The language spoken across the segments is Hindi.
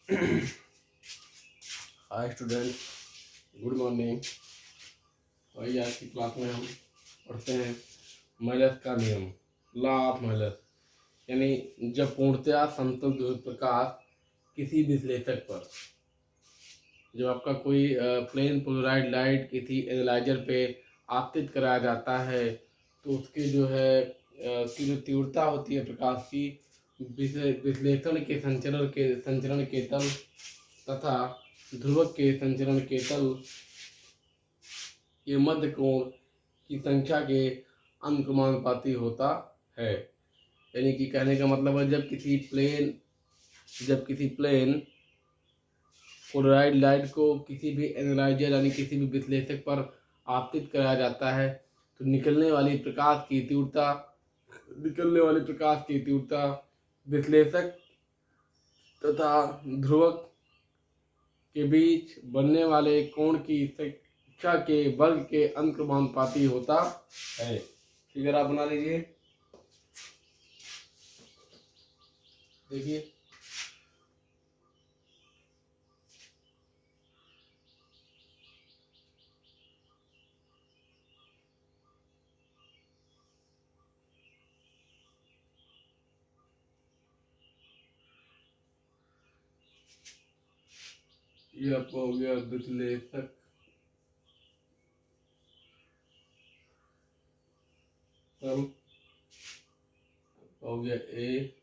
Hi student, good morning. वही आज की क्लास में हम पढ़ते हैं मॉलेस का नियम, लॉ ऑफ मॉलेस। यानी जब पूर्णतया समतल ध्रुव प्रकाश किसी विश्लेषक पर, जब आपका कोई प्लेन पोलराइड लाइट किसी एनालाइजर पे आपतित कराया जाता है तो उसकी जो है उसकी जो तीव्रता होती है प्रकाश की, विश्लेषण के संचरण के तल तथा ध्रुवक के संचरण के तल के मध्य कोण की संख्या के अनुक्रमानुपाती होता है। यानी कि कहने का मतलब है जब किसी प्लेन पोलराइड लाइट को किसी भी एनालाइजर यानी किसी भी विश्लेषक पर आपतित कराया जाता है तो निकलने वाली प्रकाश की तीव्रता विश्लेषक तथा ध्रुवक के बीच बनने वाले कोण की संख्या के वर्ग के अनुक्रमानुपाती होता है। फिगर आप बना लीजिए, देखिए ये आपका हो गया विश्लेषक तल, हो गया ए,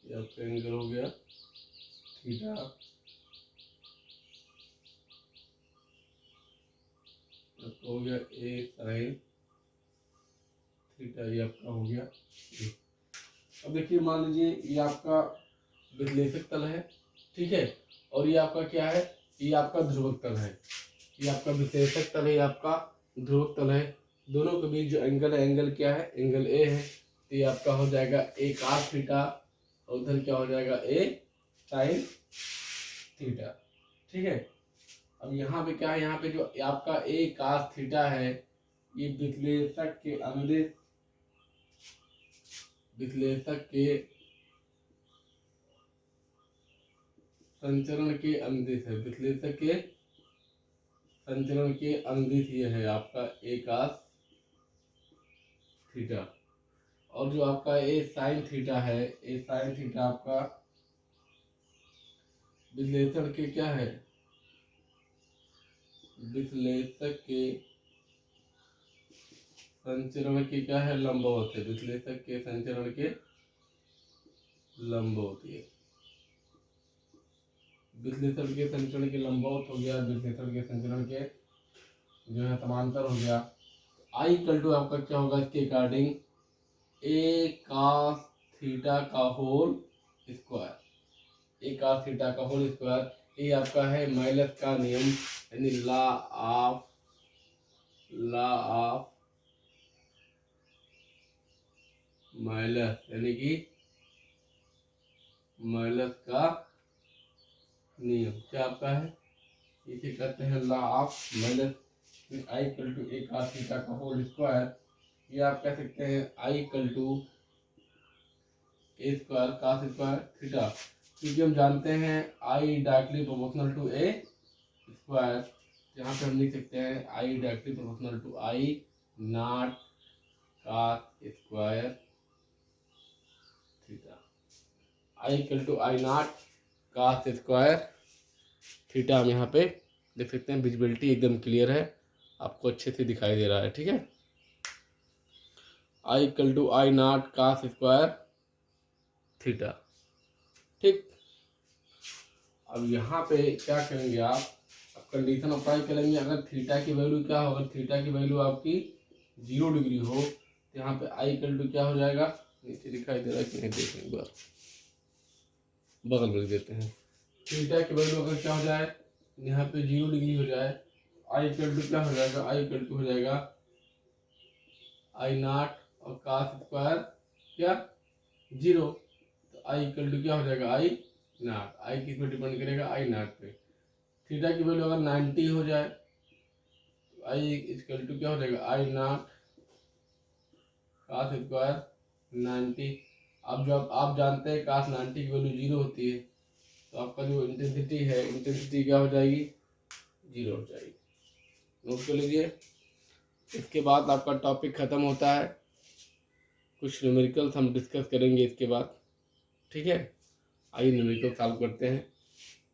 या एंगल हो गया थीटा, हो गया ए साइन थीटा, ये आपका हो गया। अब देखिए, मान लीजिए ये आपका विश्लेषक तल है, ठीक है, और ये आपका क्या है, ये आपका ध्रुवक तल है। ये आपका विश्लेषक तल है, ये आपका ध्रुवक तल है। दोनों के बीच जो एंगल है, एंगल क्या है, एंगल ए है। तो ये आपका हो जाएगा ए cos थीटा और उधर क्या हो जाएगा ए sin थीटा, ठीक है। अब यहाँ पे क्या है, यहाँ पे जो आपका ए cos थीटा है ये विश्लेषक के संचरण के अनुदिश है। विश्लेषक के संचरण के अनुदिश ये है आपका ए cos थीटा। और जो आपका ए साइन थीटा है, ए साइन थीटा आपका विश्लेषण के क्या है, विश्लेषक के संचरण के क्या है, लंबवत है। विश्लेषक के संचरण के लंबवत है। विश्लेषण के संचरण के लंबवत हो गया, विश्लेषण के संचरण के जो है समांतर हो गया। आई इक्वल टू आपका क्या होगा इसके अकॉर्डिंग, ए cos थीटा का होल स्क्वायर, ए cos थीटा का होल स्क्वायर। ये आपका है मॉलेस का नियम, यानी लॉ ऑफ मॉलेस, यानी कि मॉलेस का नियम क्या आपका है, इसे कहते हैं law of Malus. I equal to a cos theta का होल स्क्वायर, ये आप कह सकते हैं I equal to a square cos square theta, क्योंकि हम जानते हैं I directly proportional to a square. यहाँ पे हम लिख सकते हैं I directly proportional to I naught cos square theta. I equal to I naught cos square theta हम यहाँ पे देख सकते हैं। विजिबिलिटी एकदम क्लियर है, आपको अच्छे से दिखाई दे रहा है, ठीक है। I equal to I naught cos square theta, ठीक। अब यहाँ पे क्या करेंगे आप, अब कंडीशन अप्लाई करेंगे। अगर थीटा की वैल्यू क्या हो, अगर थीटा की वैल्यू आपकी 0 डिग्री हो तो यहाँ पे आई इक्वल टू क्या हो जाएगा, नीचे दिखाई दे रहा है कि नहीं, देखें एक बार, बगल में देते हैं। थीटा की वैल्यू अगर क्या हो जाए, यहाँ पे 0 डिग्री हो जाए, आई इक्वल टू क्या हो जाएगा, आई इक्वल टू हो जाएगा आई नॉट और cos स्क्वायर क्या 0, तो आई इक्वल टू क्या हो जाएगा आई नॉट। आई किस पे डिपेंड करेगा, आई नॉट पे। थीटा की वैल्यू अगर 90 हो जाए तो आई इक्वल टू क्या हो जाएगा, आई नॉट cos स्क्वायर 90। अब जब आप जानते हैं cos 90 की वैल्यू 0 होती है, तो आपका जो इंटेंसिटी है, इंटेंसिटी क्या हो जाएगी, 0 हो जाएगी। नोट कर लीजिए। इसके बाद आपका टॉपिक ख़त्म होता है, कुछ न्यूमेरिकल्स हम डिस्कस करेंगे इसके बाद, ठीक है। आइए न्यूमेरिकल सॉल्व करते हैं।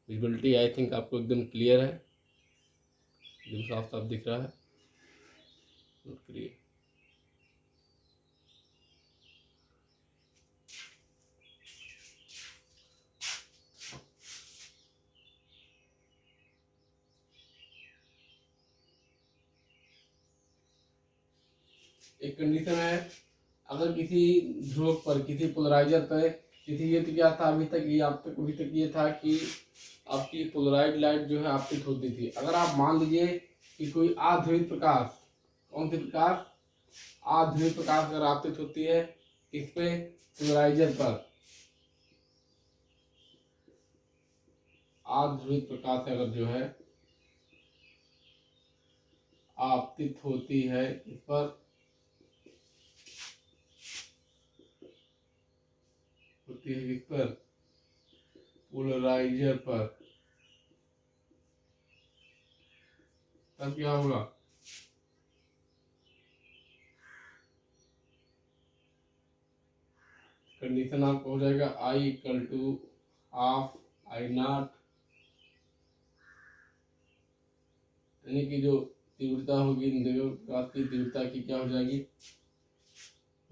विजिबिलिटी आई थिंक आपको एकदम क्लियर है, एकदम साफ साफ दिख रहा है। नोट करिए। एक कंडीशन है, अगर किसी ध्रुव पर, किसी पोलराइजर पर, किसी ये तो क्या था अभी तक ये था कि आपकी पोलराइज लाइट जो है आपतित होती थी। अगर आप मान लीजिए कि कोई आध्रुवित प्रकाश, कौन सी प्रकाश, आध्रुवित प्रकाश अगर आपतित होती है इस पे, पोलराइजर पर, आध्रुवित प्रकाश अगर जो है आपतित होती है इस पर, होती है इस पर, पोलराइजर पर, तब क्या होगा, कंडीशन आपको हो जाएगा I equal to half I nought, यानी कि जो तीव्रता होगी प्रकाश की तीव्रता की क्या हो जाएगी,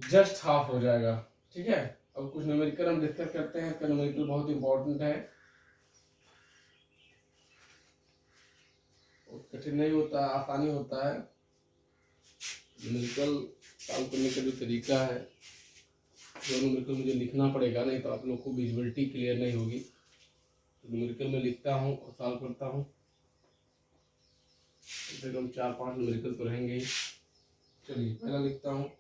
जस्ट हाफ हो जाएगा, ठीक है। अब कुछ न्यूमेरिकल हम डिस्कस करते हैं। इसका न्यूमेरिकल बहुत इंपॉर्टेंट है, कठिन नहीं होता, आसानी होता है। न्यूमेरिकल सॉल्व करने का जो तरीका है, जो न्यूमेरिकल मुझे लिखना पड़ेगा, नहीं तो आप लोग को विजिबिलिटी क्लियर नहीं होगी। तो न्यूमेरिकल में लिखता हूँ और सॉल्व करता हूँ। कम से कम 4-5 न्यूमेरिकल तो रहेंगे ही। चलिए पहला लिखता हूँ।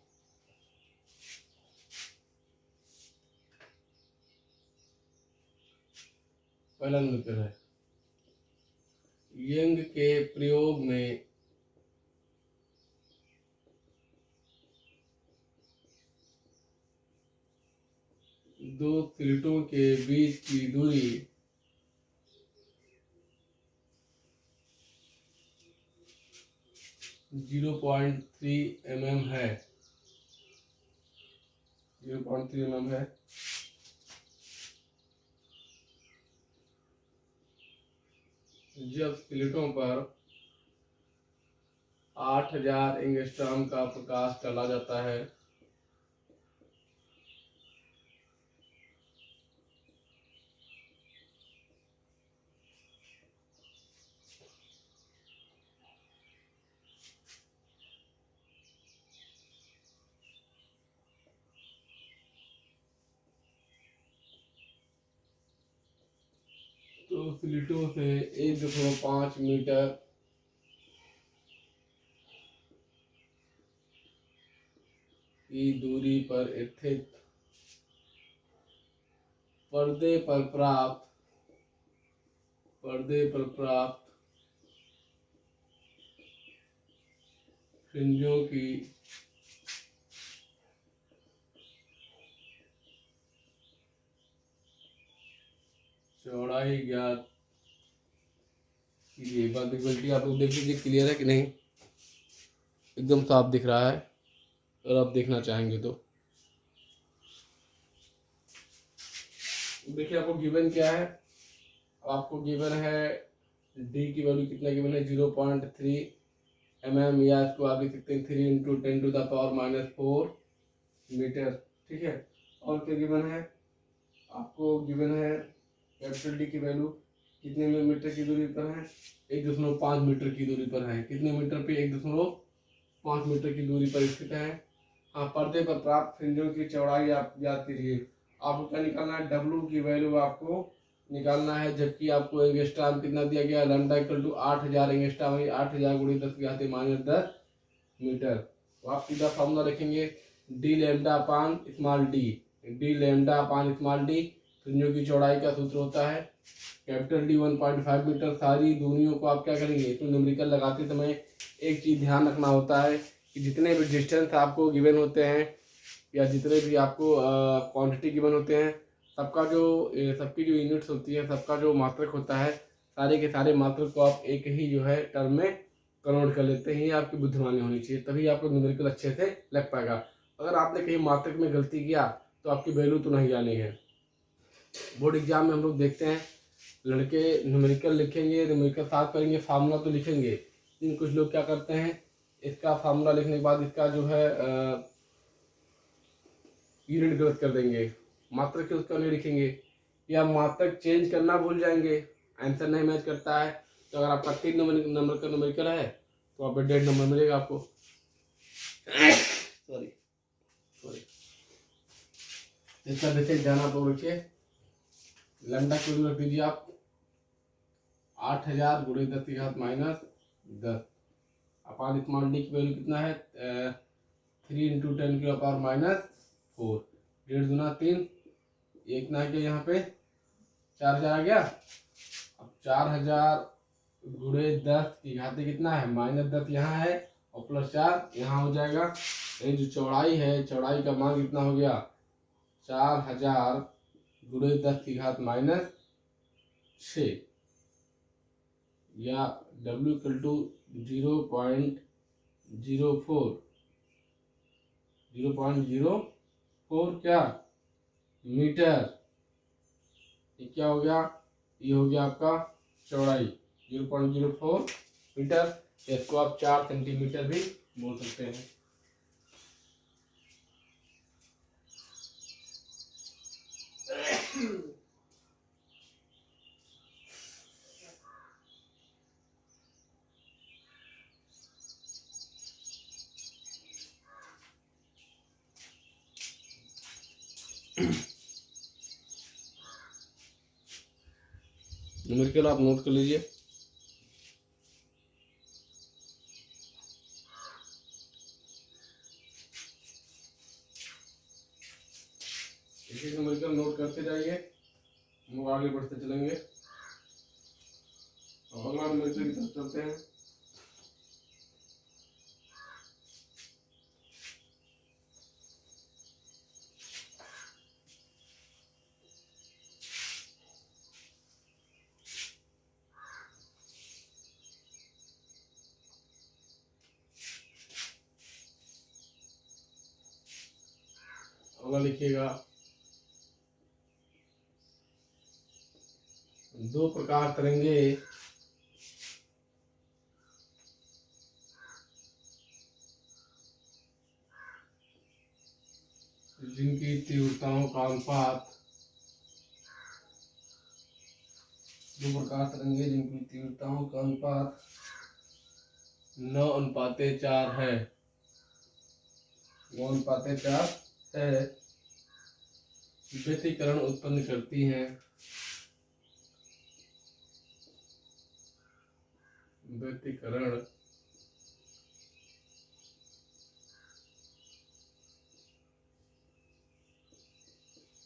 पहला न्यूमेरिकल है, यंग के प्रयोग में दो प्लेटों के बीच की दूरी 0.3 mm है, 0.3 mm है। जब प्लेटों पर 8000 एंगस्ट्रॉम का प्रकाश डाला जाता है तो प्लेटों से 1.5 मीटर की दूरी पर स्थित पर्दे पर प्राप्त फ्रिंजों की चौड़ाई ज्ञात कीजिए। एक बार विजिबिलिटी आप लोग देख लीजिए, क्लियर है कि नहीं, एकदम साफ दिख रहा है। और आप देखना चाहेंगे तो देखिए, आपको गिवन क्या है, आपको गिवन है डी की वैल्यू कितना गिवन है, 0.3 mm, या इसको आप लिख सकते हैं 3 × 10⁻⁴ मीटर, ठीक है। और क्या गिवन है, आपको गिवन है कैपिटल डी की वैल्यू कितने मीटर की दूरी पर है, 1.5 मीटर की दूरी पर है। कितने मीटर पे, 1.5 मीटर की दूरी पर स्थित है। हाँ, पर्दे पर प्राप्त फ्रिंजों की चौड़ाई आप याद कीजिए। आपको क्या निकालना है, डब्ल्यू की वैल्यू आपको निकालना है, जबकि आपको एंगस्ट्रॉम कितना दिया गया, lambda equal to 8000 angstrom, 8000 × 10⁻10 metre. तो आप सीधा फॉर्मूला रखेंगे, D lambda upon small D, D lambda upon small D फ्रिंजों की चौड़ाई का सूत्र होता है कैपिटल डी 1.5 मीटर। सारी दूरियों को आप क्या करेंगे, इसमें न्यूमेरिकल लगाते समय एक चीज़ ध्यान रखना होता है कि जितने भी डिस्टेंस आपको गिवन होते हैं या जितने भी आपको क्वांटिटी गिवन होते हैं, सबकी जो यूनिट्स होती है, सबका जो मात्रक होता है, सारे के सारे मात्रक को आप एक ही जो है टर्म में कन्वर्ट कर लेते हैं। ये आपकी बुद्धिमानी होनी चाहिए, तभी आपको न्यूमेरिकल अच्छे से लग पाएगा। अगर आपने कहीं मात्रक में गलती किया तो आपकी वैल्यू तो नहीं आनी है। बोर्ड एग्जाम में हम लोग देखते हैं लड़के न्यूमेरिकल लिखेंगे, न्यूमेरिकल साथ करेंगे, फार्मूला तो लिखेंगे, लेकिन कुछ लोग क्या करते हैं, इसका फार्मूला लिखने के बाद इसका जो है यूनिट गलत कर देंगे, मात्रक के उसका नहीं लिखेंगे, या मात्रक चेंज करना भूल जाएंगे, आंसर नहीं मैच करता है। तो अगर आपका 3 नंबर का न्यूमेरिकल है तो वहाँ पे 1.5 नंबर मिलेगा आपको। सॉरी इसका देखिए ध्यान आप लोग रखिए। लैम्डा को रख दीजिए आप 8000 गुणे 10 की घात माइनस 10 अपान स्मॉल डी की वैल्यू कितना है 3 × 10 की पावर माइनस 4, 1.5 दूना 3, एक ना गया यहाँ पे 4000 आ गया। अब 4000 गुणे 10 की घात कितना है माइनस 10 यहाँ है और प्लस 4 यहाँ हो जाएगा। ये जो चौड़ाई है, चौड़ाई का मान कितना हो गया 4000 गुणे 10 की घात माइनस 6, या W = 0.04 क्या मीटर। ये क्या हो गया, ये हो गया आपका चौड़ाई 0.04 मीटर। इसको आप 4 सेंटीमीटर भी बोल सकते हैं। न्यूमेरिकल आप नोट कर लीजिए। इसी न्यूमेरिकल नोट करते जाइए, हम लोग आगे बढ़ते चलेंगे। अगला न्यूमेरिकल की तरफ चलते हैं। अगला लिखिएगा 2 प्रकार तरंगे जिनकी तीव्रताओं का अनुपात 2 प्रकार तरंगे जिनकी तीव्रताओं का अनुपात 9:4 है, 9:4 है, व्यतिकरण उत्पन्न करती हैं, व्यतिकरण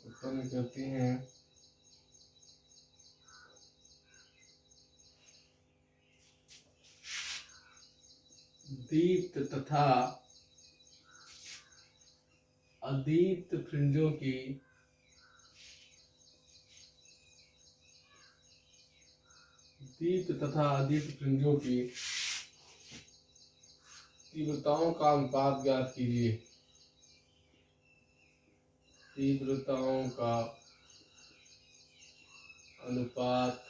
उत्पन्न करती हैं दीप्त तथा अदीप्त फ्रिंजों की दीप्त तथा अदीप्त फ्रिंजों की तीव्रताओं का अनुपात ज्ञात कीजिए। तीव्रताओं का अनुपात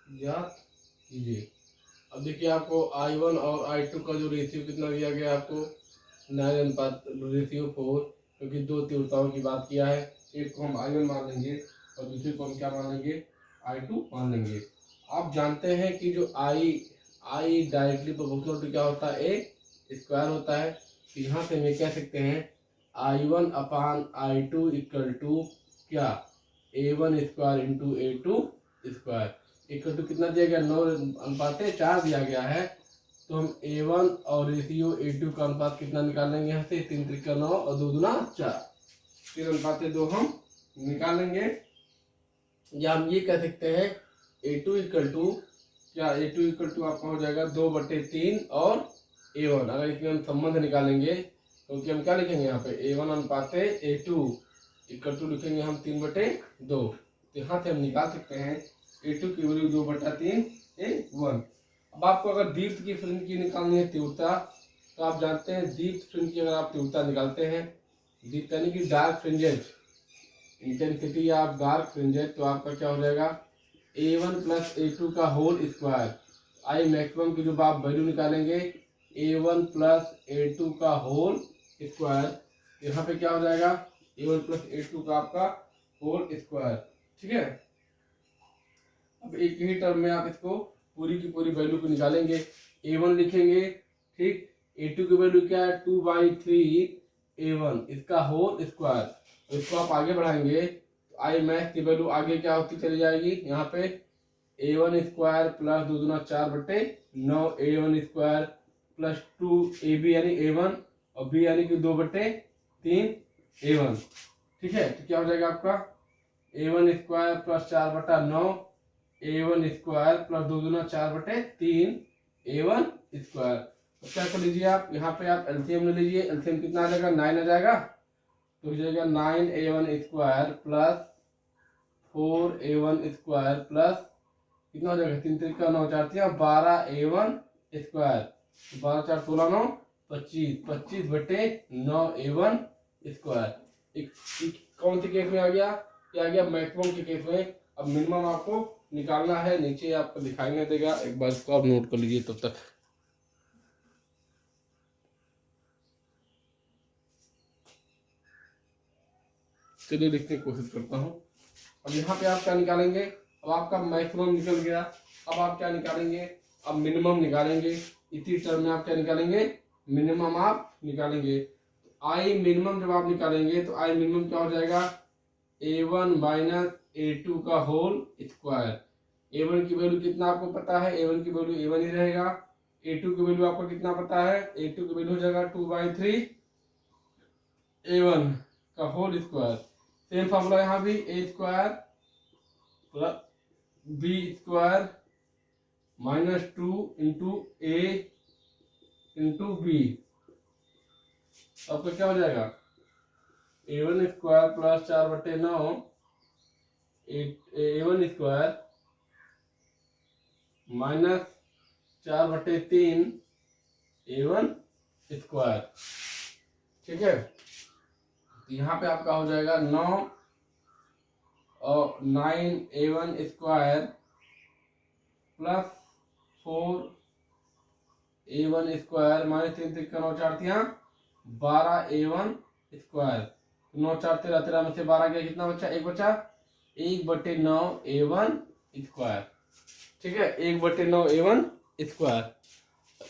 ज्ञात कीजिए। अब देखिए आपको I1 और I2 का जो रेशियो कितना दिया गया है आपको 9:4, क्योंकि 2 तीव्रताओं की बात किया है। एक को हम I1 मान लेंगे और दूसरे को हम क्या मान लेंगे I2 मान लेंगे। आप जानते हैं कि जो I डायरेक्टली प्रोपोर्शनल टू क्या होता है A स्क्वायर होता है। तो यहाँ से हम कह सकते हैं I1 upon I2 equal to क्या A1 square into A2 square equal to कितना दिया गया 9:4 दिया गया है। तो हम A1 और रेशियो A2 का अनुपात कितना निकाल लेंगे, यहाँ से 3 × 9 और 2 × 4, 3:2 हम निकाल लेंगे। या हम ये कह सकते हैं A2 इक्वल टू क्या A2 इक्वल टू आपका हो जाएगा 2/3 और A1। अगर इसमें हम संबंध निकालेंगे क्योंकि हम क्या लिखेंगे यहाँ पे A1 अनुपात A2 इक्वल टू लिखेंगे हम 3/2। तो यहाँ से हम निकाल सकते हैं A2 की वैल्यू 2/3 A1। अब आपको अगर दीप्त की फ्रिंज की निकालनी है तीव्रता, तो आप जानते हैं दीप्त फ्रिंज की अगर आप तीव्रता निकालते हैं, दीप्त यानी कि dark fringes, intensity of dark fringes, तो आपका क्या हो जाएगा A1 प्लस A2 का होल स्क्वायर। आई मैक्सिमम की जो आप वैल्यू निकालेंगे A1 प्लस A2 का होल स्क्वायर, यहाँ पे क्या हो जाएगा A1 प्लस A2 का आपका होल स्क्वायर। ठीक है, अब एक ही टर्म में आप इसको पूरी की पूरी वैल्यू को निकालेंगे। A1 लिखेंगे, ठीक, A2 की वैल्यू क्या है 2/3 A1 इसका होल स्क्वायर। तो इसको आप आगे बढ़ाएंगे तो आई मैथ की वैल्यू आगे क्या होती चली जाएगी, यहाँ पे A1 स्क्वायर प्लस 2 दूना 4/9 A1 स्क्वायर प्लस 2 AB यानी A1 और B यानी कि 2/3 A1। ठीक है, तो क्या हो जाएगा आपका A1 square plus 4/9 A1 square plus 2 दूना 4/3 A1 स्क्वायर। तो क्या कर लीजिए आप यहाँ पे आप एलसीएम ले लीजिए। एलसीएम कितना आ जाएगा 9 आ जाएगा, तो हो जाएगा 9 A1 square plus 4 A1 square plus कितना हो जाएगा 3 3 का 9 4 12 A1 स्क्वायर, 12 4 16 9 25 25/9 A1 स्क्वायर। कौन से केस में आ गया, क्या आ गया मैक्सिमम के केस में। अब मिनिमम आपको निकालना है, नीचे आपको दिखाएंगे देगा, एक बार इसको आप नोट कर लीजिए तब तक। चलिए लिखने की कोशिश करता हूँ। अब यहाँ पे आप क्या निकालेंगे, अब आपका मैक्सिमम निकल गया, अब आप क्या निकालेंगे, अब मिनिमम निकालेंगे। इसी टर्म में आप क्या निकालेंगे, मिनिमम आप निकालेंगे। आई मिनिमम जब आप निकालेंगे तो आई मिनिमम क्या हो जाएगा A1 माइनस A2 का होल स्क्वायर। A1 की वैल्यू कितना आपको पता है, A1 की वैल्यू A1 ही रहेगा। A2 की वैल्यू आपको कितना पता है, A2 की वैल्यू हो जाएगा 2/3 A1 का होल स्क्वायर। सेम फॉर्मूला यहाँ भी A square plus B square minus 2 into A into B। आपका क्या हो जाएगा A1 square plus 4/9 A1 square minus 4/3 A1 square. ठीक है, यहाँ पे आपका हो जाएगा 9 और 9 A1 square plus 4 A1 square minus 3 3 का 9 4 12 A1 स्क्वायर। 9 4 13 13 में से 12 गया, कितना बचा, एक बचा, 1/9 A1 स्क्वायर। ठीक है, 1/9 A1 स्क्वायर।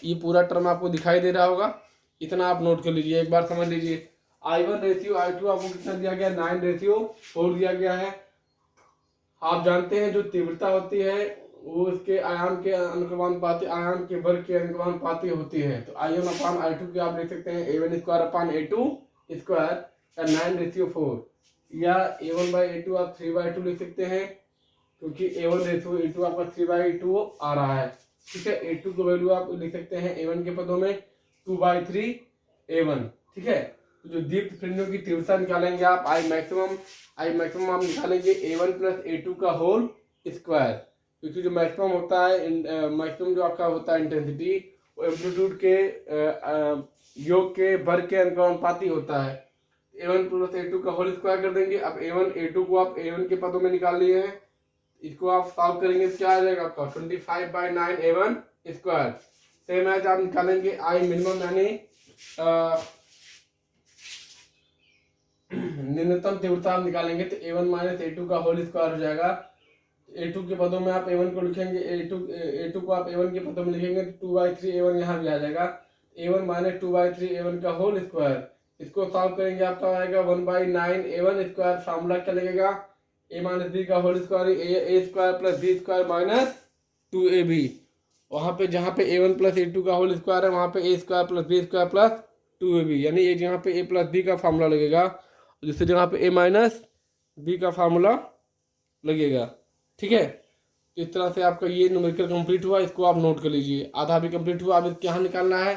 ये पूरा टर्म आपको दिखाई दे रहा होगा, इतना आप नोट कर लीजिए, एक बार समझ लीजिए। I1 रेशियो I2 आपको कितना दिया गया 9:4 दिया गया है। आप जानते हैं जो तीव्रता होती है वो उसके आयाम के अनुक्रमानुपाती, आयाम के वर्ग के अनुक्रमानुपाती होती है। तो I1 अपान I2 की आप लिख सकते हैं A1 square upon A2 square या 9:4, या A1/A2 आप 3/2 लिख सकते हैं क्योंकि A1:A2 आपका 3/2 आ रहा है। ठीक है, A2 की वैल्यू आप लिख सकते हैं A1 के पदों में 2/3 A1। ठीक है, तो जो दीप्त फ्रिंजों की तीव्रता निकालेंगे आप आई मैक्सिमम आप निकालेंगे A1 प्लस A2 का होल स्क्वायर, क्योंकि जो मैक्सिमम होता है मैक्सिमम जो आपका होता है इंटेंसिटी वो एम्पलीट्यूड के योग के वर्ग के अनुपाती होता है। A1 प्लस A2 का होल स्क्वायर कर देंगे। अब A1 A2 को आप A1 के पदों में निकाल लिए हैं, इसको आप सॉल्व करेंगे तो क्या आ जाएगा आपका 25/9 A1 स्क्वायर। सेम एज आप निकालेंगे आई मिनिमम यानी न्यूनतम तीव्रता आप निकालेंगे तो A1 माइनस A2 का होल स्क्वायर हो जाएगा। A2 के पदों में आप A1 को लिखेंगे, A2 को आप A1 के पदों में लिखेंगे तो 2/3 A1 यहाँ भी आ जाएगा। A1 माइनस 2/3 A1 का होल स्क्वायर, इसको सॉल्व करेंगे आपका आएगा 1/9 A1 स्क्वायर। फार्मूला क्या लगेगा A माइनस B का whole square A square plus B square minus 2AB। वहाँ पे जहाँ पे A1 प्लस A2 का होल स्क्वायर है वहाँ पे A square plus B square plus 2AB, यानी ये जहाँ पे A प्लस B का फार्मूला लगेगा, जिससे जगह पे A माइनस B का फार्मूला लगेगा। ठीक है, तो इस तरह से आपका ये न्यूमेरिकल कंप्लीट हुआ, इसको आप नोट कर लीजिए। आधा भी कंप्लीट हुआ। अब क्या निकालना है,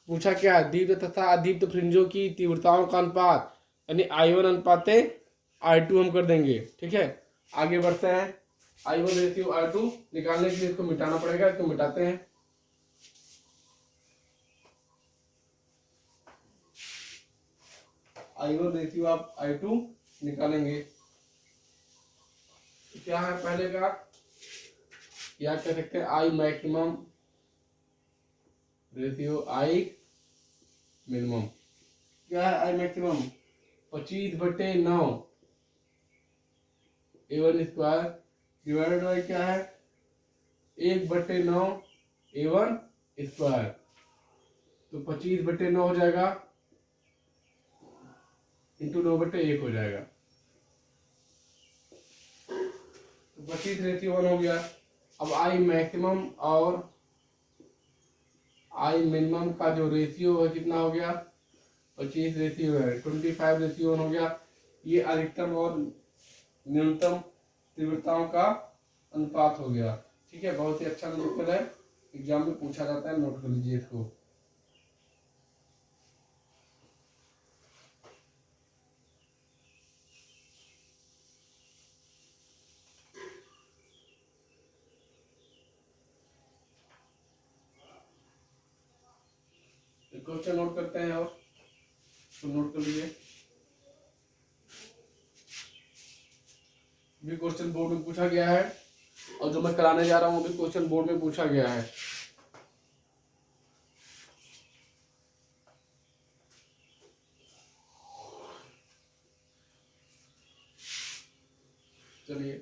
पूछा क्या, दीप्त तथा अदीप्त फ्रिंजों की तीव्रताओं का अनुपात, यानी I1 अनुपाते I2 हम कर देंगे। ठीक है, आगे बढ़ते हैं। I1 रेशियो I2 निकालने के लिए इसको मिटाना पड़ेगा, इसको मिटाते हैं। I1 रेशियो आप I2 निकालेंगे, तो क्या है पहले का, या कह सकते हैं I maximum ratio I minimum. क्या है I maximum, 25/9 A1 square divided by क्या है, 1/9 A1 स्क्वायर। तो 25/9 हो जाएगा, इंटू 9/1 हो जाएगा। तो 25:1 हो गया। अब I मैक्सिमम और I मिनिमम का जो रेशियो है कितना हो गया, 25 रेशियो है, 25:1 हो गया। ये अधिकतम और न्यूनतम तीव्रताओं का अनुपात हो गया। ठीक है, बहुत ही अच्छा न्यूमेरिकल है, एग्जाम में पूछा जाता है, नोट कर लीजिए इसको। क्वेश्चन नोट करते हैं, और तो नोट कर लीजिए। भी क्वेश्चन बोर्ड में पूछा गया है, और जो मैं कराने जा रहा हूँ वो भी क्वेश्चन बोर्ड में पूछा गया है। चलिए,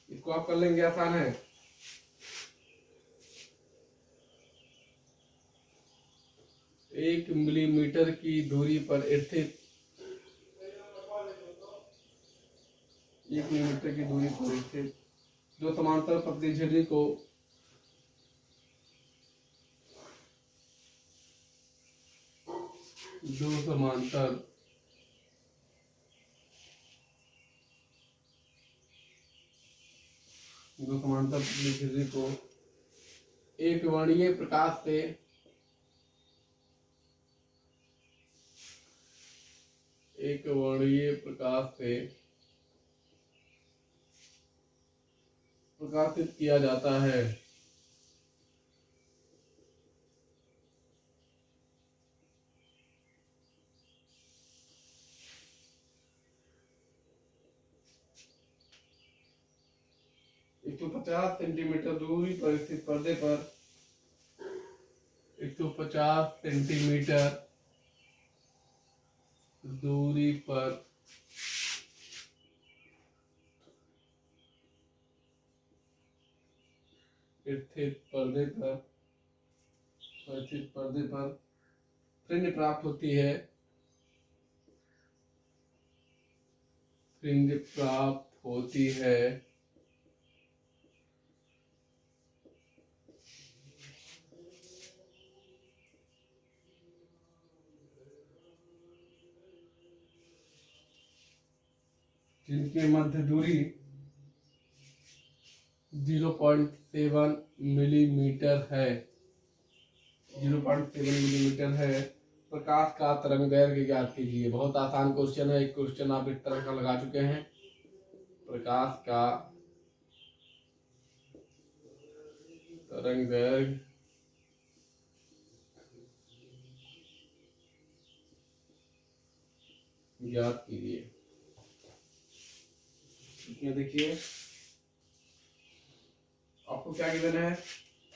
इसको आप कर लेंगे, आसान है। एक मिलीमीटर की दूरी पर स्थित, 1 मिलीमीटर की दूरी पर स्थित दो समांतर पतली झिल्ली को दो समांतर पतली झिल्ली को एक वर्णीय प्रकाश से प्रकाशित किया जाता है। एक 150 सेंटीमीटर दूरी पर स्थित पर्दे पर 150 सेंटीमीटर दूरी पर स्थित पर्दे पर फ्रिंज प्राप्त होती है। फ्रिंज प्राप्त होती है जिनकी मध्य दूरी 0.7 मिलीमीटर है। 0.7 मिलीमीटर है। प्रकाश का तरंग दैर्घ्य ज्ञात कीजिए। बहुत आसान क्वेश्चन है, एक क्वेश्चन आप इस तरह का लगा चुके हैं। प्रकाश का तरंग दैर्घ्य ज्ञात कीजिए। इसमें देखिए आपको क्या गिवन है,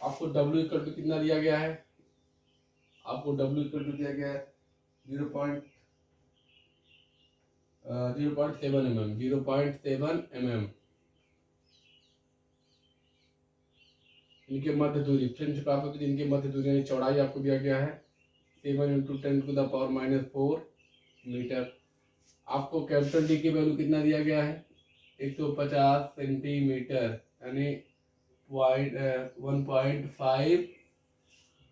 आपको W इक्वल टू कितना दिया गया है, आपको W इक्वल टू दिया गया है 0.7 mm, 0.7 mm। इनके मध्य दूरी फ्रिंज प्राप्त होती है, इनके मध्य दूरी यानी चौड़ाई आपको दिया गया है 7 × 10⁻⁴ मीटर। आपको कैपिटल डी की वैल्यू कितना दिया गया है, 150 सेंटीमीटर यानी 1.5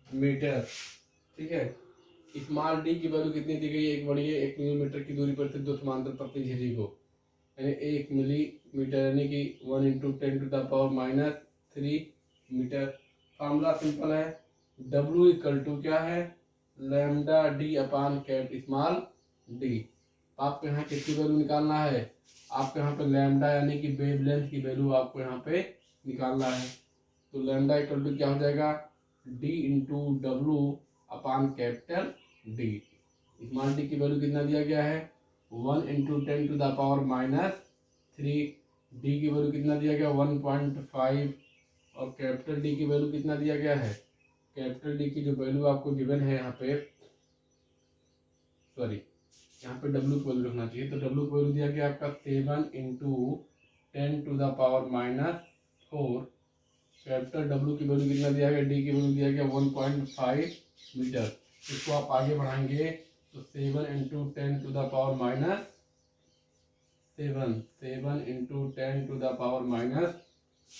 मीटर। ठीक है, स्मॉल डी की वैल्यू कितनी दी गई है, 1 मिलीमीटर की दूरी पर स्थित दो समांतर पतली झिल्ली को यानी 1 मिलीमीटर, यानी कि 1 × 10⁻³ मीटर। फार्मूला सिंपल है, W = क्या है, लैम्डा डी अपान कैप स्मॉल डी। आपको यहाँ किसकी वैल्यू निकालना है, आपको यहाँ पे लैम्डा यानी कि वेवलेंथ की वैल्यू आपको यहाँ पे निकालना है। तो लैम्डा = क्या हो जाएगा, D × W अपान कैपिटल डी। स्मॉल डी की वैल्यू कितना दिया गया है, 1 × 10⁻³ डी की वैल्यू कितना दिया गया, 1.5। और कैपिटल डी की वैल्यू कितना दिया गया है, कैपिटल डी की जो वैल्यू आपको गिवन है यहाँ पे, सॉरी यहाँ पे डब्ल्यू की वैल्यू रखना चाहिए। तो डब्ल्यू की वैल्यू दिया गया आपका 7 × 10⁻⁴। कैपिटल डब्ल्यू की वैल्यू कितना दिया गया, डी की वैल्यू दिया गया 1.5 मीटर। इसको आप आगे बढ़ाएंगे तो 7 ×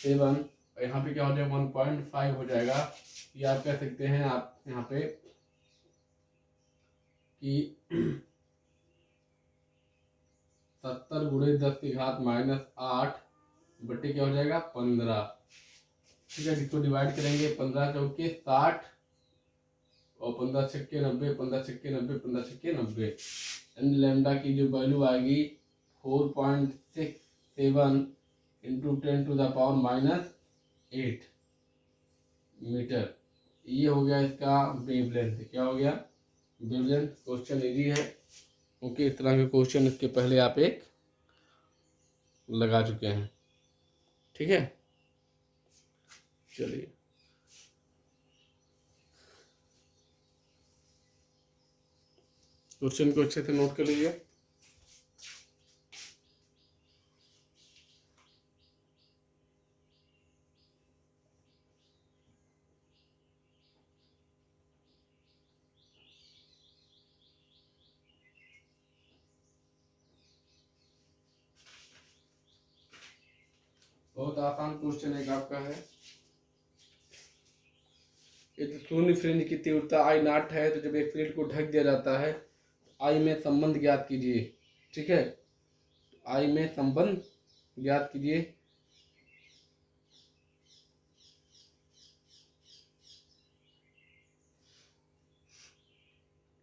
10⁻⁷ यहाँ पे क्या हो जाएगा, 1.5 हो जाएगा। ये आप कह सकते हैं आप यहाँ पे कि 70 × 10⁻⁸ बटे क्या हो जाएगा, 15। ठीक है, इसको डिवाइड करेंगे, 15 चौके 60 और 15 छक्के 90, 15 छक्के 90, 15 छक्के 90। यानी लैम्डा की जो वैल्यू आएगी 4.67 × 10⁻⁸ मीटर। ये हो गया इसका वेवलेंथ। क्या हो गया, वेवलेंथ। क्वेश्चन इजी है क्योंकि इस तरह के क्वेश्चन इसके पहले आप एक लगा चुके हैं। ठीक है, चलिए क्वेश्चन को अच्छे से नोट कर लीजिए। बहुत आसान क्वेश्चन एक आपका है। यदि शून्य फ्रिंज की तीव्रता I0 है तो जब एक फ्लूइड को ढक दिया जाता है, I में संबंध ज्ञात कीजिए। ठीक है, I में संबंध ज्ञात कीजिए।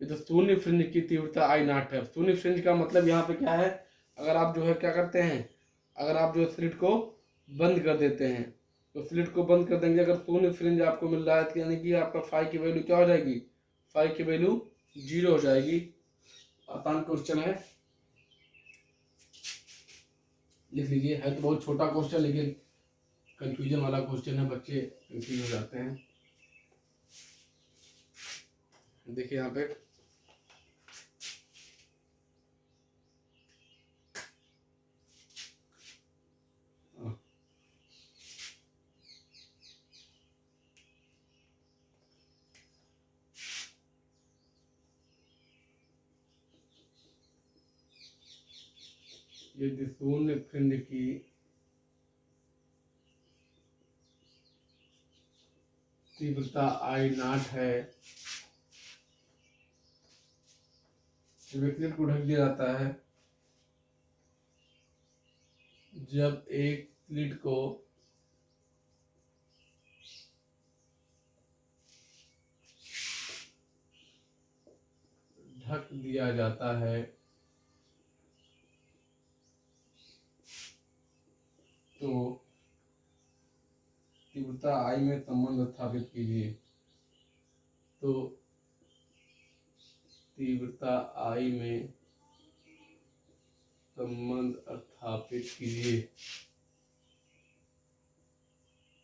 ये तो शून्य फ्रिंज की तीव्रता I0 है। शून्य फ्रिंज का मतलब यहाँ पे क्या है, अगर आप जो है क्या करते हैं, अगर आप जो स्लिट को बंद कर देते हैं तो स्लिट को बंद कर देंगे, अगर शून्य फ्रिंज आपको मिल रहा है तो यानी कि आपका फाई की वैल्यू क्या हो जाएगी, फाई की वैल्यू 0 हो जाएगी। आसान क्वेश्चन है, लिख लीजिए। है तो बहुत छोटा क्वेश्चन लेकिन कंफ्यूजन वाला क्वेश्चन है, बच्चे कंफ्यूज हो जाते हैं। देखिए यहाँ पे यदि शून्य फ्रिंज की तीव्रता I0 है, जब एक स्लिट को ढक दिया जाता है, जब एक स्लिट को ढक दिया जाता है तो तीव्रता I में संबंध स्थापित कीजिए। तो तीव्रता I में संबंध स्थापित कीजिए।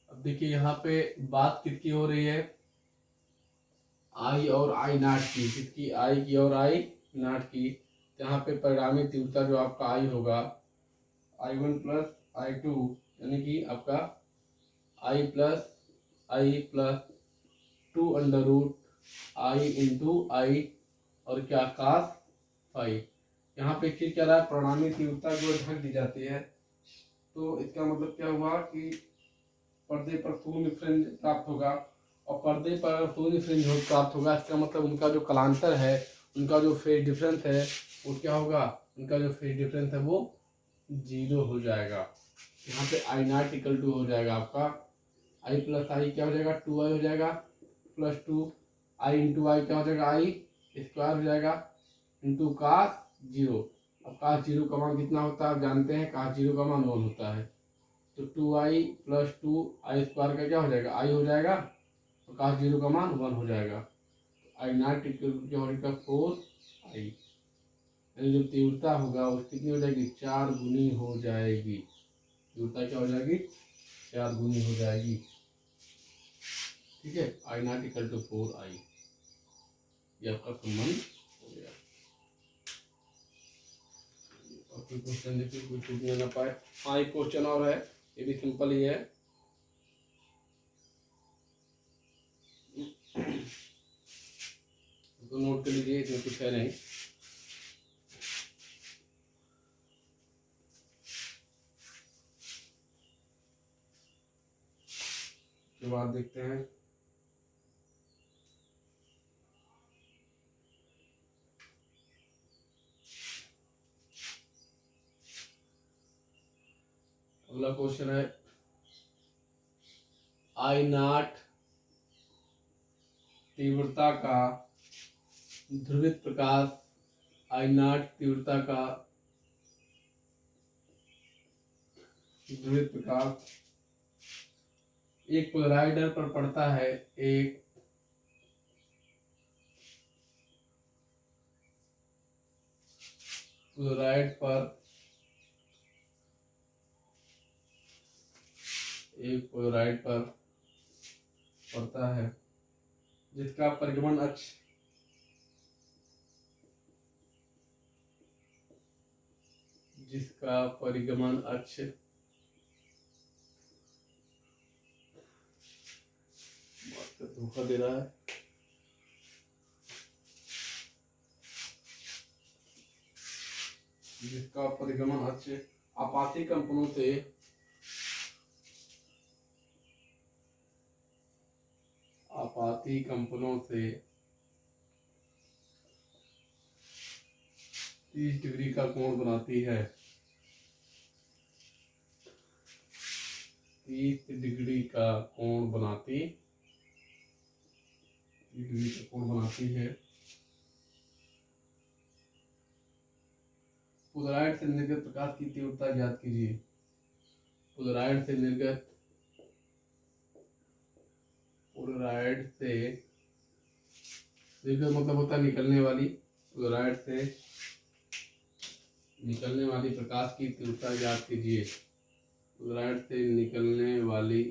अब देखिए यहाँ पे बात किसकी हो रही है, I और I0 की। किसकी, I की और I0 की। यहाँ पे परिणामी तीव्रता जो आपका I होगा, I1 + I2 यानी कि आपका I +2√I × I और क्या cos फाई। यहाँ पे फिर क्या रहा है, परिणामी तीव्रता जो ढक दी जाती है, तो इसका मतलब क्या हुआ कि पर्दे पर शून्य फ्रिंज प्राप्त होगा। और पर्दे पर शून्य फ्रिंज प्राप्त होगा, इसका मतलब उनका जो कलांतर है, उनका जो फेज डिफरेंस है वो क्या होगा, उनका जो फेज डिफरेंस है वो जीरो हो जाएगा। यहाँ पे आई नॉट इक्वल टू हो जाएगा आपका आई प्लस आई क्या हो जाएगा 2i हो जाएगा प्लस 2i इंटू आई क्या हो जाएगा आई स्क्वायर हो जाएगा इंटू कास जीरो। अब कास जीरो का मान कितना होता है आप जानते हैं, कास जीरो का मान 1 होता है। तो 2i प्लस 2i स्क्वायर का क्या हो जाएगा आई हो जाएगा और कास जीरो का मान 1 हो जाएगा। आई नॉट इक्वल टू क्या हो जाएगा 4i, यानी जो तीव्रता होगा वो कितनी हो जाएगी 4 गुनी हो जाएगी। तीव्रता क्या हो जाएगी 4 गुनी हो जाएगी। ठीक है, आई नॉट इक्वल टू 4i, ये आपका संबंध हो गया। और कोई क्वेश्चन देखिए कोई छूटने ना पाए। हाँ एक क्वेश्चन और है, ये भी सिंपल ही है। तो नोट कर लीजिए, इसमें कुछ है नहीं। के बाद देखते हैं अगला क्वेश्चन है आई नॉट तीव्रता का ध्रुवित प्रकाश, आई नॉट तीव्रता का ध्रुवित प्रकाश एक पोलराइडर पर पड़ता है, एक पोलराइड पर पड़ता है जिसका परिगमन अक्ष धोखा दे रहा है। जिसका परिगमन अक्ष आपाती कंपनों से 30 डिग्री का कोण बनाती है। 30 डिग्री का कोण बनाती है। पोलराइड से निर्गत प्रकाश की तीव्रता ज्ञात कीजिए। पोलराइड से निर्गत मतलब होता है निकलने वाली, पोलराइड से निकलने वाली प्रकाश की तीव्रता ज्ञात कीजिए। पोलराइड से निकलने वाली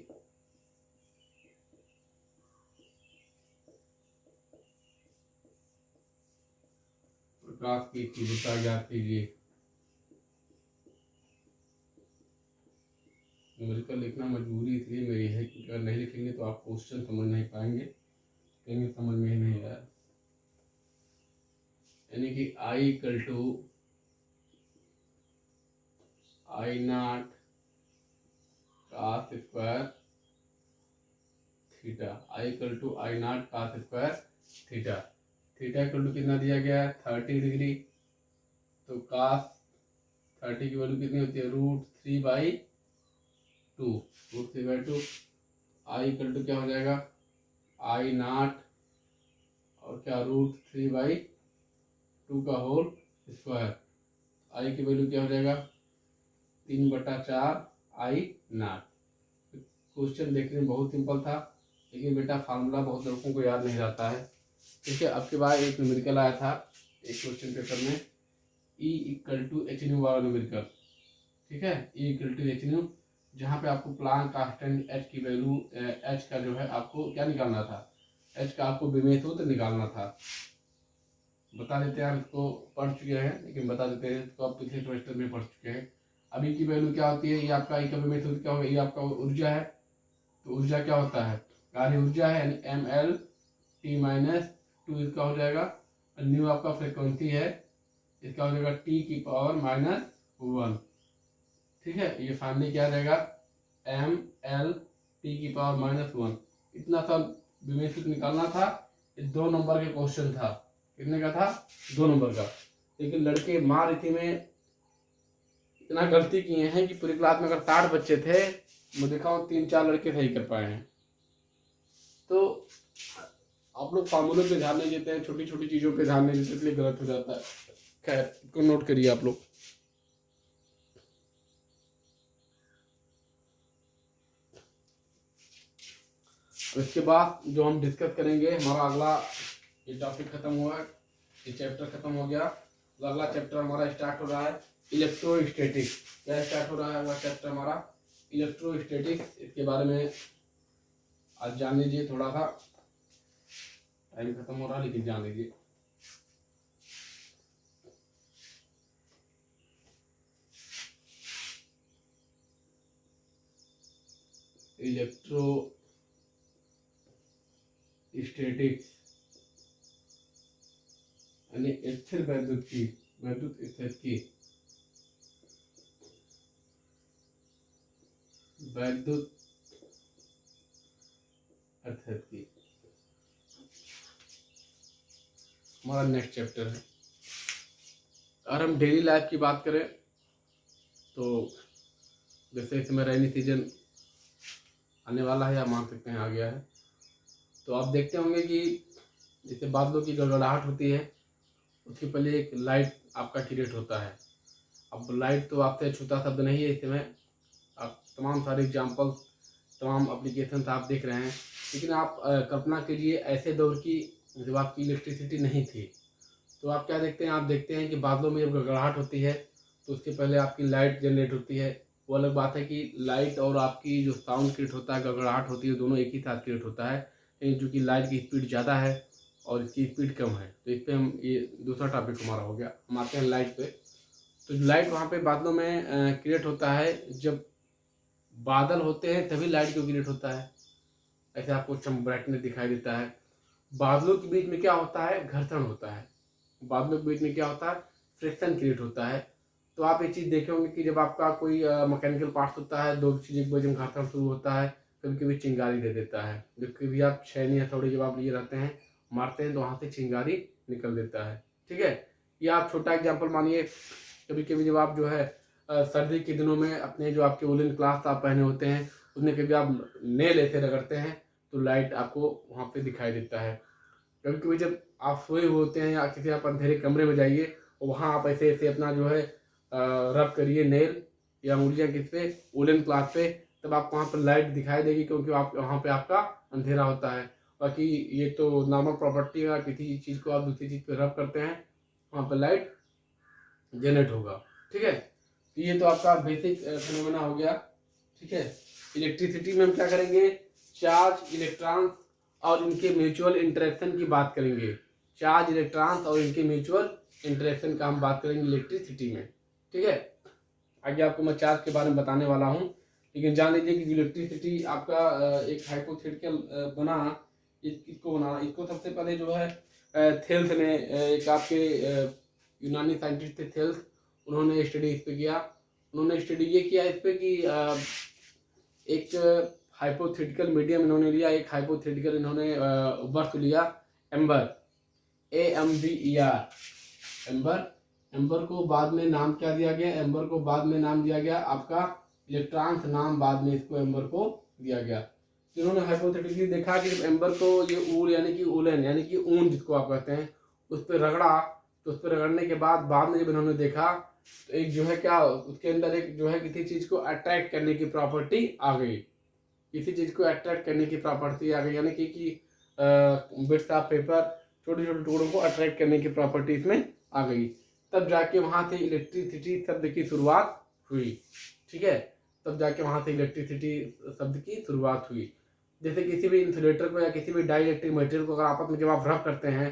प्रकाश की तीव्रता ज्ञात कीजिए। न्यूमेरिकल लिखना मजबूरी इसलिए मेरी है क्योंकि अगर नहीं लिखेंगे तो आप क्वेश्चन समझ नहीं पाएंगे, कहीं समझ में ही नहीं आया। यानी कि I equal to I naught cos square theta, I equal to I naught cos square theta. Theta equal to कितना दिया गया है 30 डिग्री, तो कास 30 की वैल्यू कितनी होती है √3/2। आई इक्वल टू क्या हो जाएगा आई नॉट और क्या √3/2 का होल स्क्वायर। आई की वैल्यू क्या हो जाएगा 3/4 आई नॉट। क्वेश्चन देखने में बहुत सिंपल था लेकिन बेटा फार्मूला बहुत लड़कों को याद नहीं रहता है। ठीक है, अब के बाद एक न्यूमेरिकल आया था एक क्वेश्चन पेपर में, E equal to h nu वाला न्यूमेरिकल। ठीक है, E equal to h nu, जहाँ पे आपको प्लांक कांस्टेंट एच की वैल्यू एच का जो है आपको क्या निकालना था, एच का आपको विमेय सूत्र निकालना था। बता देते हैं, इसको पढ़ चुके हैं लेकिन बता देते हैं, इसको आप पिछले सेमेस्टर में पढ़ चुके हैं। अभी की वैल्यू क्या होती है, ये आपका ई का विमेय सूत्र क्या होगा, ये आपका ऊर्जा है। तो ऊर्जा क्या होता है कार्य ऊर्जा है, यानी mL/T-2 इसका हो जाएगा। न्यू आपका फ्रिक्वेंसी है, इसका हो जाएगा T⁻⁻1। ठीक है, ये फाइनली क्या रहेगा mL/T⁻⁻1। इतना सा विमेय सूत्र निकालना था। ये 2 नंबर के क्वेश्चन था। कितने का था 2 नंबर का। लेकिन लड़के मार इसी में इतना गलती किए हैं कि पूरी क्लास में अगर 60 बच्चे थे, मैं देखा हूँ 3-4 लड़के सही कर पाए हैं। तो आप लोग फार्मूले पे ध्यान नहीं देते हैं, छोटी छोटी चीज़ों पे ध्यान नहीं देते, इसलिए गलत हो जाता है। खैर, को नोट करिए आप लोग। इसके बाद जो हम डिस्कस करेंगे, हमारा अगला ये टॉपिक खत्म हुआ, ये चैप्टर खत्म हो गया। तो अगला चैप्टर हमारा स्टार्ट हो रहा है इलेक्ट्रोस्टैटिक। क्या स्टार्ट हो रहा है अगला चैप्टर हमारा? इलेक्ट्रोस्टैटिक। इसके बारे में आज जान लीजिए थोड़ा सा। टाइम खत्म हो रहा है लेकिन जान लीजिए। इलेक्ट्रोस्टैटिक्स यानी स्थिर वैद्युत की, वैद्युत स्थिति, वैद्युत स्थिति हमारा नेक्स्ट चैप्टर है। अगर हम डेली लाइफ की बात करें तो जैसे इस समय रेनी सीजन आने वाला है, या मान सकते हैं आ गया है, तो आप देखते होंगे कि जैसे बादलों की गड़गड़ाहट होती है, उसके पहले एक लाइट आपका क्रिएट होता है। अब लाइट तो आपसे छूता शब्द नहीं है, इस समय आप तमाम सारे एग्जाम्पल्स, तमाम एप्लीकेशन आप देख रहे हैं। लेकिन आप कल्पना कीजिए ऐसे दौर की जब आपकी इलेक्ट्रिसिटी नहीं थी, तो आप क्या देखते हैं? आप देखते हैं कि बादलों में जब गड़गड़ाहट होती है तो उसके पहले आपकी लाइट जनरेट होती है। वो अलग बात है कि लाइट और आपकी जो साउंड क्रिएट होता है, गड़गड़ाहट होती है, दोनों एक ही साथ क्रिएट होता है। लेकिन चूँकि लाइट की स्पीड ज़्यादा है और इसकी स्पीड कम है, तो इस पर हम, ये दूसरा टॉपिक हमारा हो गया। हम आते हैं लाइट पे। तो लाइट वहाँ पे बादलों में क्रिएट होता है। जब बादल होते हैं तभी लाइट क्यों क्रिएट होता है? ऐसे आपको ब्राइटनेस दिखाई देता है। बादलों के बीच में क्या होता है? घर्षण होता है। बादलों के बीच में क्या होता है? फ्रिक्शन क्रिएट होता है। तो आप ये चीज़ देखे होंगे कि जब आपका कोई मैकेनिकल पार्ट होता है, दो चीज़ एक वजह घर्षण शुरू होता है, कभी कभी चिंगारी दे देता है। जब कभी आप छैनी हथौड़ी जब आप लिए रहते हैं, मारते हैं, तो वहाँ से चिंगारी निकल देता है। ठीक है, ये आप छोटा एग्जाम्पल मानिए। कभी कभी जब आप जो है सर्दी के दिनों में अपने जो आपके वुलन क्लॉथ आप पहने होते हैं, उसमें कभी आप नेल ऐसे रगड़ते हैं तो लाइट आपको वहाँ पे दिखाई देता है। कभी कभी जब आप सोए होते हैं या किसी आप अंधेरे कमरे में जाइए और वहाँ आप ऐसे ऐसे अपना जो है रब करिए नेल या उंगलियाँ किस पे, वुलन क्लॉथ पे, तब आपको वहाँ पर लाइट दिखाई देगी, क्योंकि आप वहाँ पे आपका अंधेरा होता है। बाकी ये तो नॉर्मल प्रॉपर्टी है, किसी चीज़ को आप दूसरी चीज़ पे रब करते हैं, वहाँ पर लाइट जनरेट होगा। ठीक है, तो ये तो आपका बेसिक फिनोमेना हो गया। ठीक है, इलेक्ट्रिसिटी में हम क्या करेंगे? चार्ज, इलेक्ट्रॉन्स और इनके म्यूचुअल इंटरेक्शन की बात करेंगे। चार्ज, इलेक्ट्रॉन्स और इनके म्यूचुअल इंटरेक्शन का हम बात करेंगे इलेक्ट्रिसिटी में। ठीक है, आगे आपको मैं चार्ज के बारे में बताने वाला हूँ, लेकिन जान लीजिए कि इलेक्ट्रिसिटी आपका एक हाइपोथेटिकल बना। इसको बना, इसको सबसे पहले जो है थेल्स ने, एक आपके यूनानी साइंटिस्ट थे थेल्स, उन्होंने स्टडी इस पे किया। उन्होंने स्टडी ये किया इस पे कि एक हाइपोथेटिकल मीडियम इन्होंने लिया, एक हाइपोथेटिकल इन्होंने वस्तु लिया, एम्बर, AMBER, एम्बर। एम्बर को बाद में नाम क्या दिया गया? एम्बर को बाद में नाम दिया गया आपका इलेक्ट्रॉन्स, नाम बाद में इसको एम्बर को दिया गया। तो इन्होंने हाइपोथेटिकली देखा कि जब एम्बर को ये ऊल यानी कि उलन यानी कि ऊन जिसको आप कहते हैं, उस पर रगड़ा, तो उस पर रगड़ने के बाद में जब इन्होंने देखा तो एक जो है क्या, उसके अंदर एक जो है किसी चीज़ को अट्रैक्ट करने की प्रॉपर्टी आ गई। किसी चीज़ को अट्रैक्ट करने की प्रॉपर्टी आ गई, यानी कि बिट्स ऑफ पेपर, छोटे छोटे टुकड़ों को अट्रैक्ट करने की प्रॉपर्टी इसमें आ गई। तब जाके वहाँ से इलेक्ट्रिसिटी शब्द की शुरुआत हुई। ठीक है, तब जाके वहाँ से इलेक्ट्रिसिटी शब्द की शुरुआत हुई। जैसे किसी भी इंसुलेटर को या किसी भी डाइलेक्ट्रिक मटेरियल को अगर आपस में जब आप रब करते हैं,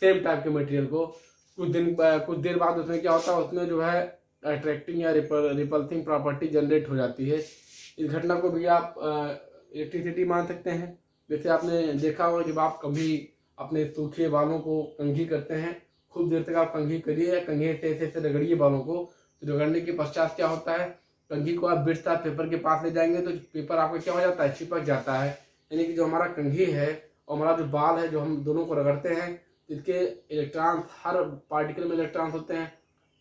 सेम टाइप के मटेरियल को, कुछ देर बाद उसमें क्या होता है, उसमें जो है अट्रैक्टिंग या रिपल्सिंग प्रॉपर्टी जनरेट हो जाती है। इस घटना को भी आप इलेक्ट्रिसिटी मान सकते हैं। जैसे आपने देखा होगा जब आप कभी अपने सूखे बालों को कंघी करते हैं, खूब देर तक आप कंघी करिए या कंघी से ऐसे रगड़िए बालों को, तो रगड़ने के पश्चात क्या होता है, कंघी को आप बिट्स ऑफ पेपर के पास ले जाएंगे तो पेपर आपका क्या हो जाता है? चिपक जाता है। यानी कि जो हमारा कंघी है और हमारा जो बाल है, जो हम दोनों को रगड़ते हैं, इसके इलेक्ट्रॉन्स, हर पार्टिकल में इलेक्ट्रॉन्स होते हैं।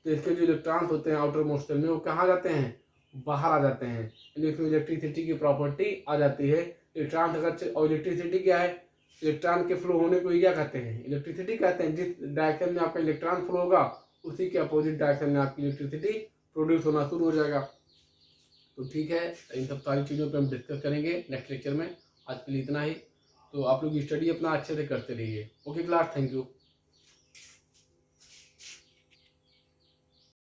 तो इसके जो इलेक्ट्रॉन्स होते हैं आउटर मोस्ट सेल में वो कहाँ जाते हैं, बाहर आ जाते हैं, यानी इसमें इलेक्ट्रिसिटी की प्रॉपर्टी आ जाती है। इलेक्ट्रॉन अगर, और इलेक्ट्रिसिटी क्या है, इलेक्ट्रॉन के फ्लो होने को ही क्या कहते हैं, इलेक्ट्रिसिटी कहते हैं। जिस डायरेक्शन में आपका इलेक्ट्रॉन फ्लो होगा उसी के अपोजिट डायरेक्शन में आपकी इलेक्ट्रिसिटी प्रोड्यूस होना शुरू हो जाएगा। तो ठीक है, इन सब सारी चीज़ों पे हम डिस्कस करेंगे नेक्स्ट लेक्चर में। आज के लिए इतना ही। तो आप लोग स्टडी अपना अच्छे से करते रहिए। Okay class, thank you.